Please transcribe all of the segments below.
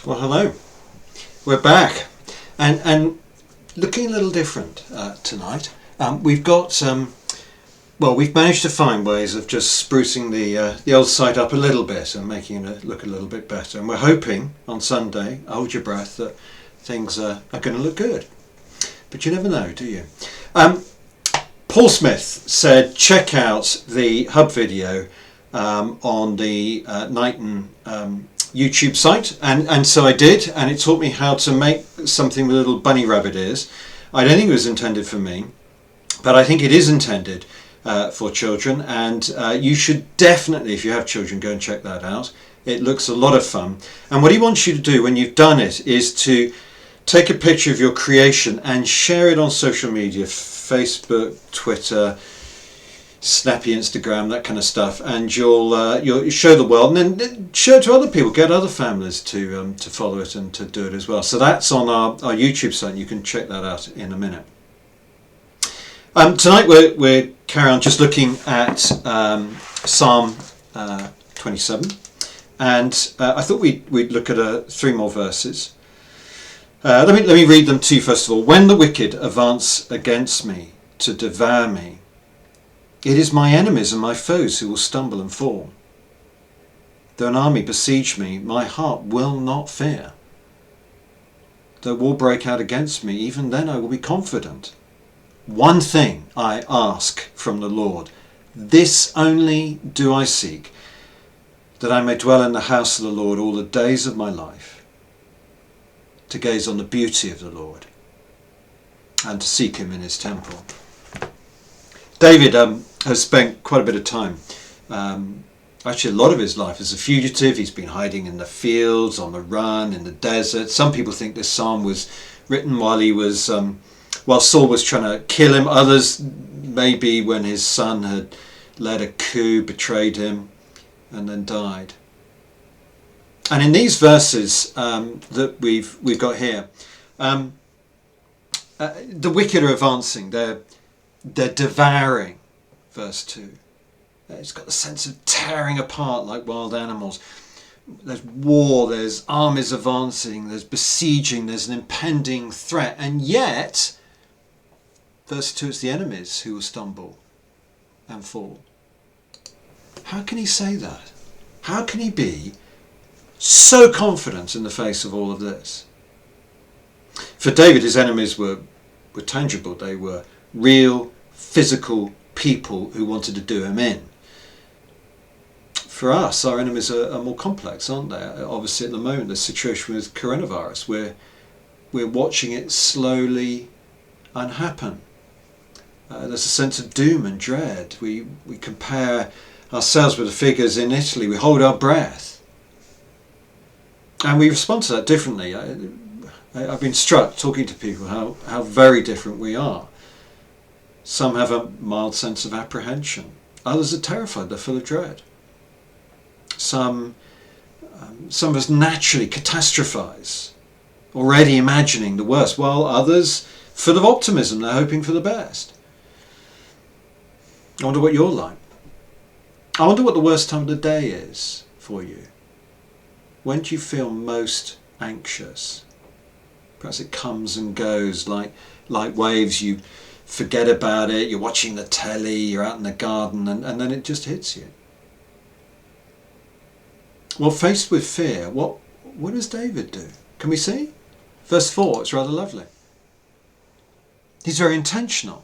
Well, hello. We're back, and looking a little different tonight. We've got we've managed to find ways of just sprucing the old site up a little bit and making it look a little bit better. And we're hoping on Sunday, hold your breath, that things are going to look good. But you never know, do you? Paul Smith said, check out the hub video on the Knighton YouTube site, and so I did, and it taught me how to make something with little bunny rabbit ears. I don't think it was intended for me, but I think it is intended for children, and you should definitely, if you have children, go and check that out. It looks a lot of fun, and what he wants you to do when you've done it is to take a picture of your creation and share it on social media, Facebook, Twitter, Snappy Instagram, that kind of stuff, and you'll show the world, and then show it to other people, get other families to follow it and to do it as well. So that's on our YouTube site. You can check that out in a minute. Tonight we're carrying on just looking at Psalm 27, and I thought we'd look at 3 more verses. Let me read them to you first of all. When the wicked advance against me to devour me, it is my enemies and my foes who will stumble and fall. Though an army besiege me, my heart will not fear. Though war break out against me, even then I will be confident. One thing I ask from the Lord, this only do I seek, that I may dwell in the house of the Lord all the days of my life, to gaze on the beauty of the Lord and to seek him in his temple. David has spent quite a bit of time, actually a lot of his life as a fugitive. He's been hiding in the fields, on the run, in the desert. Some people think this psalm was written while he was, while Saul was trying to kill him. Others maybe when his son had led a coup, betrayed him, and then died. And in these verses that we've got here, the wicked are advancing. They're devouring, verse 2. It's got the sense of tearing apart like wild animals. There's war, there's armies advancing, there's besieging, there's an impending threat. And yet, verse 2, it's the enemies who will stumble and fall. How can he say that? How can he be so confident in the face of all of this? For David, his enemies were tangible. They were real, physical people who wanted to do him in. For us, our enemies are more complex, aren't they? Obviously, at the moment, the situation with coronavirus, we're watching it slowly unhappen. There's a sense of doom and dread. We compare ourselves with the figures in Italy. We hold our breath. And we respond to that differently. I've been struck talking to people how very different we are. Some have a mild sense of apprehension. Others are terrified. They're full of dread. Some of us naturally catastrophize, already imagining the worst, while others, full of optimism, they're hoping for the best. I wonder what you're like. I wonder what the worst time of the day is for you. When do you feel most anxious? Perhaps it comes and goes like waves. You forget about it, you're watching the telly, you're out in the garden, and then it just hits you. Well, faced with fear, what does David do? Can we see? Verse 4, it's rather lovely. He's very intentional.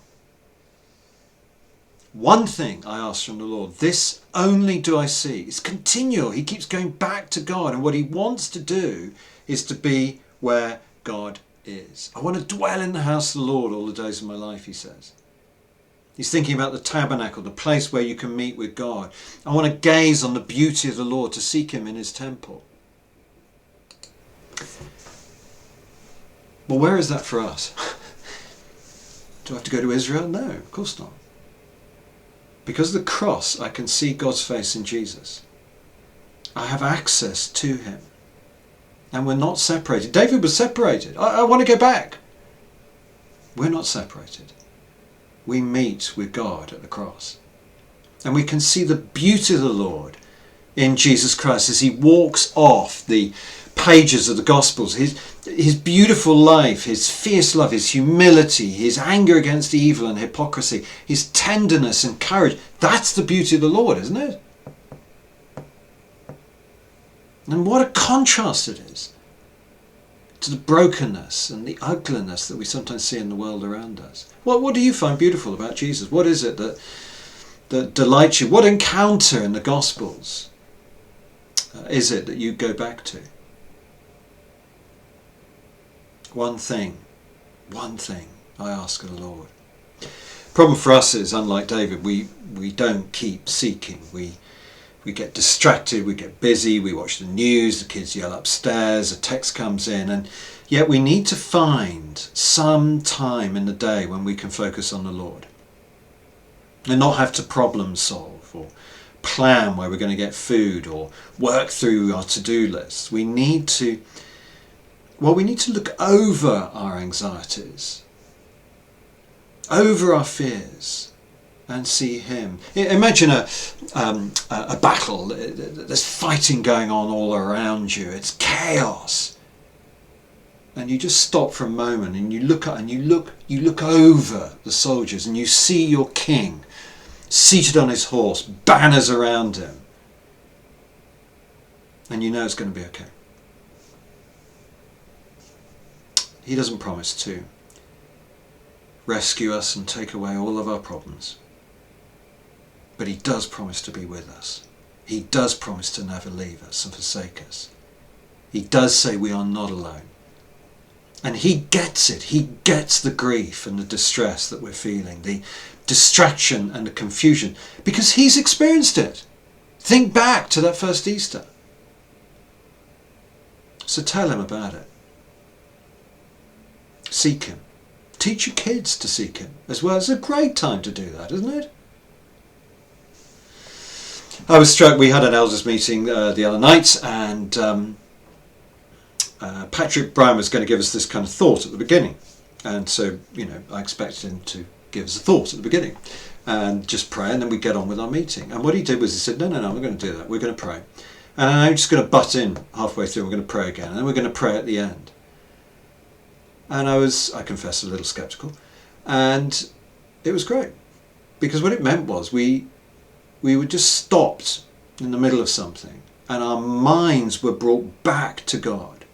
One thing I ask from the Lord, this only do I seek. It's continual. He keeps going back to God, and what he wants to do is to be where God is. I want to dwell in the house of the Lord all the days of my life, he says. He's thinking about the tabernacle, the place where you can meet with God. I want to gaze on the beauty of the Lord, to seek him in his temple. Well, where is that for us? Do I have to go to Israel? No, of course not. Because of the cross, I can see God's face in Jesus. I have access to him. And we're not separated. David was separated. I want to go back. We're not separated. We meet with God at the cross. And we can see the beauty of the Lord in Jesus Christ as he walks off the pages of the Gospels, his beautiful life, his fierce love, his humility, his anger against evil and hypocrisy, his tenderness and courage. That's the beauty of the Lord, isn't it? And what a contrast it is to the brokenness and the ugliness that we sometimes see in the world around us. What do you find beautiful about Jesus? What is it that delights you? What encounter in the Gospels is it that you go back to? One thing I ask of the Lord. Problem for us is, unlike David, we don't keep seeking. We get distracted, we get busy, we watch the news, the kids yell upstairs, a text comes in, and yet we need to find some time in the day when we can focus on the Lord and not have to problem solve or plan where we're going to get food or work through our to-do lists. We need to look over our anxieties, over our fears, and see him. Imagine a battle. There's fighting going on all around you. It's chaos, and you just stop for a moment and you look over the soldiers and you see your king seated on his horse, banners around him, and you know it's going to be okay. He doesn't promise to rescue us and take away all of our problems. But he does promise to be with us. He does promise to never leave us and forsake us. He does say we are not alone. And he gets it. He gets the grief and the distress that we're feeling, the distraction and the confusion, because he's experienced it. Think back to that first Easter. So tell him about it. Seek him. Teach your kids to seek him as well. It's a great time to do that, isn't it? I was struck. We had an elders meeting the other night, and Patrick Brown was going to give us this kind of thought at the beginning, and so I expected him to give us a thought at the beginning and just pray, and then we get on with our meeting. And what he did was he said, no, we're going to do that. We're going to pray, and I'm just going to butt in halfway through. We're going to pray again, and then we're going to pray at the end. And I confess, a little sceptical, and it was great, because what it meant was we were just stopped in the middle of something and our minds were brought back to God.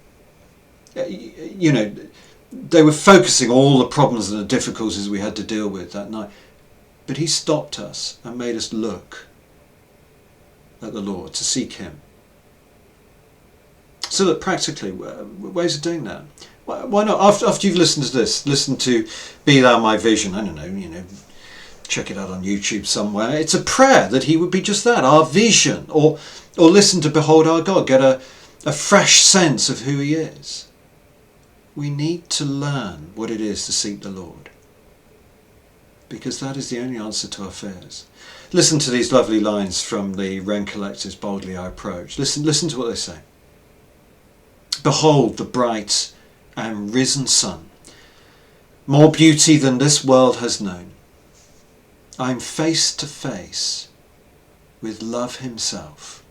They were focusing all the problems and the difficulties we had to deal with that night, but he stopped us and made us look at the Lord, to seek him. So that practically, ways of doing that. Why not, after you've listened to this, listen to Be Thou My Vision, I don't know, check it out on YouTube somewhere. It's a prayer that he would be just that, our vision, or listen to Behold Our God, get a fresh sense of who he is. We need to learn what it is to seek the Lord, because that is the only answer to our fears. Listen to these lovely lines from the Wren Collectors' Boldly I Approach. Listen to what they say. Behold the bright and risen sun, more beauty than this world has known. I'm face to face with love himself,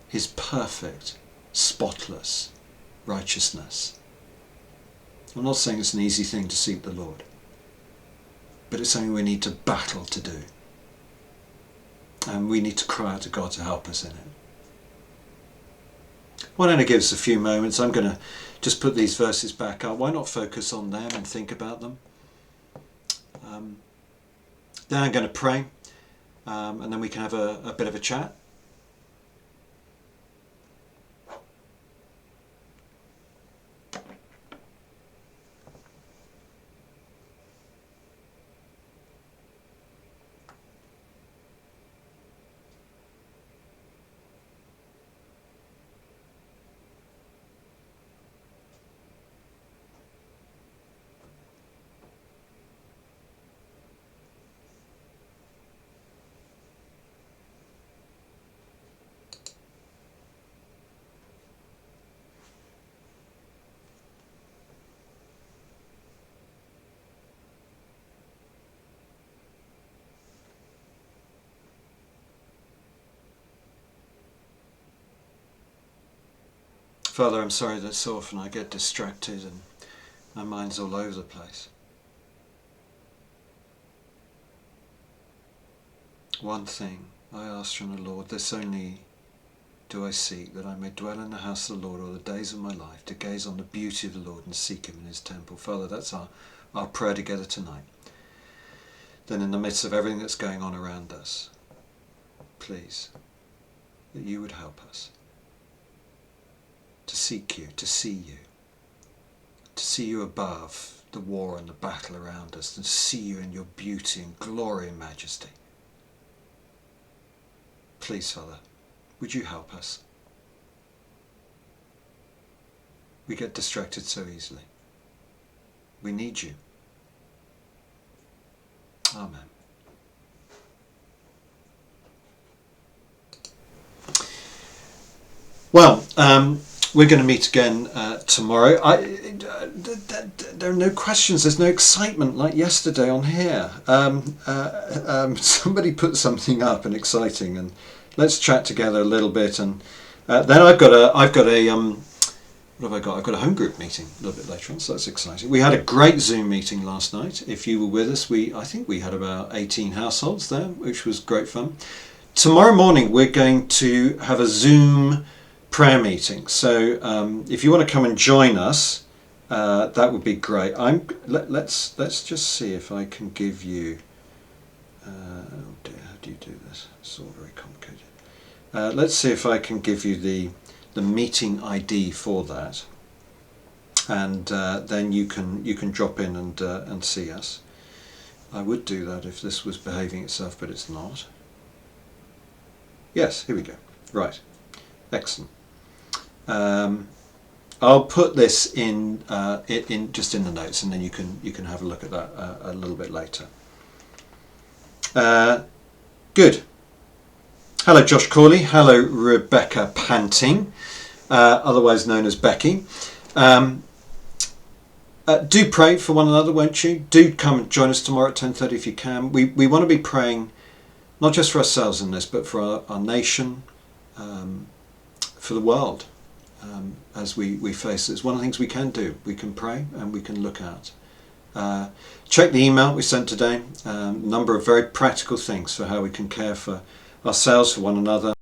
his perfect, spotless righteousness. I'm not saying it's an easy thing to seek the Lord, but it's something we need to battle to do. And we need to cry out to God to help us in it. Why don't I give us a few moments? I'm going to just put these verses back up. Why not focus on them and think about them? Then I'm going to pray, and then we can have a bit of a chat. Father, I'm sorry that so often I get distracted and my mind's all over the place. One thing I ask from the Lord, this only do I seek, that I may dwell in the house of the Lord all the days of my life, to gaze on the beauty of the Lord and seek him in his temple. Father, that's our prayer together tonight. Then in the midst of everything that's going on around us, please, that you would help us to seek you, to see you above the war and the battle around us, and to see you in your beauty and glory and majesty. Please, Father, would you help us? We get distracted so easily. We need you. Amen. Well, we're going to meet again tomorrow. There are no questions. There's no excitement like yesterday on here. Somebody put something up and exciting, and let's chat together a little bit. And then I've got a what have I got? I've got a home group meeting a little bit later on, so that's exciting. We had a great Zoom meeting last night. If you were with us, I think we had about 18 households there, which was great fun. Tomorrow morning we're going to have a Zoom prayer meeting. So if you want to come and join us, that would be great. Let's just see if I can give you. Oh dear, how do you do this? It's all very complicated. Let's see if I can give you the meeting ID for that, and then you can drop in and see us. I would do that if this was behaving itself, but it's not. Yes, here we go. Right, excellent. I'll put this in just in the notes, and then you can have a look at that a little bit later. Good. Hello, Josh Corley. Hello, Rebecca Panting, otherwise known as Becky. Do pray for one another, won't you? Do come and join us tomorrow at 10:30 if you can. We want to be praying not just for ourselves in this, but for our nation, for the world, as we face this. One of the things we can do, we can pray and we can look at. Check the email we sent today. A number of very practical things for how we can care for ourselves, for one another.